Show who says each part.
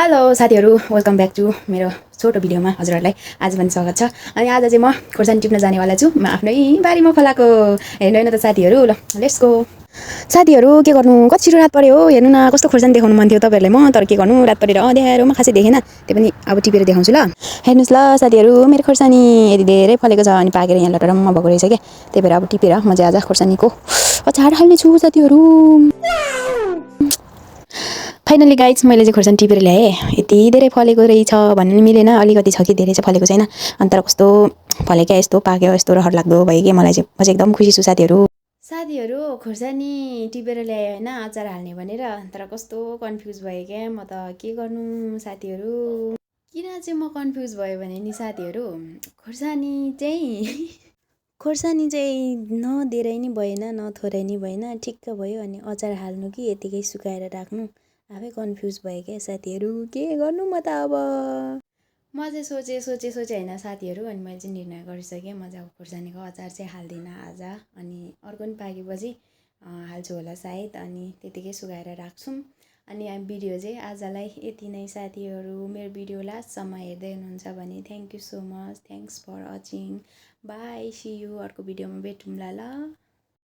Speaker 1: Hello साथीहरु, welcome back to मेरो छोटो भिडियोमा हजुरहरुलाई आज पनि स्वागत छ। अनि आज चाहिँ म खोर्सानी टिप्न जानेवाला छु। म आफ्नै बारीमा फलाएको हेर्नु हैन त साथीहरु। ल लेट्स गो। साथीहरु के गर्नु, कति छिटो रात पर्यो हो। हेर्नु न कस्तो खोर्सानी देखाउनु मन थियो तपाईहरुलाई म, तर के गर्नु रात परेर अँध्यारोमा खासै देखेन। त्यो पनि अब टिपेर देखाउँछु ल। हेर्नुस् ल साथीहरु, मेरो खोर्सानी यति धेरै फलेको छ अनि पाकेर यहाँ लटरम्म भएको रहेछ के। त्यही भएर अब टिपेर म चाहिँ आज खोर्सानीको अचार हाल्ने छु साथीहरु। फाइनली गाइज मैले चाहिँ खोर्सानी टिपेर ल्याएँ। यति धेरै फलेको रहेछ भन्नु मिलेन, अलिकति छ कि धेरै चाहिँ फलेको छैन। अनि तर कस्तो फल्यो क्या, यस्तो पाक्यो, यस्तो रहर लाग्दो भयो कि मलाई चाहिँ। म चाहिँ एकदम खुसी छु साथीहरु। साथीहरु खोर्सानी टिपेर ल्याएँ हैन अचार हाल्ने भनेर, तर कस्तो कन्फ्युज भएँ क्या म त। के गर्नु साथीहरु, किन चाहिँ म कन्फ्युज भयो भने नि साथीहरु, खोर्सानी चाहिँ न धेरै नि भएन न थोरै नि भएन, ठिक्क भयो। अनि अचार हाल्नु कि यतिकै सुकाएर राख्नु, आफै कन्फ्युज भयो क्या साथीहरु। के गर्नु म त अब। म चाहिँ सोचे हैन साथीहरु। अनि मैले चाहिँ निर्णय गरिसकेँ, म चाहिँ अब खोर्सानीको अचार चाहिँ हाल्दिनँ आज। अनि अर्को पनि पाकेपछि हाल्छु होला सायद। अनि त्यतिकै सुकाएर राख्छौँ। अनि भिडियो चाहिँ आजलाई यति नै साथीहरु। मेरो भिडियो लास्टसम्म हेर्दै हुनुहुन्छ भने thank you so much. Thanks for watching. Bye, see you. अर्को भिडियोमा भेटौँला ल।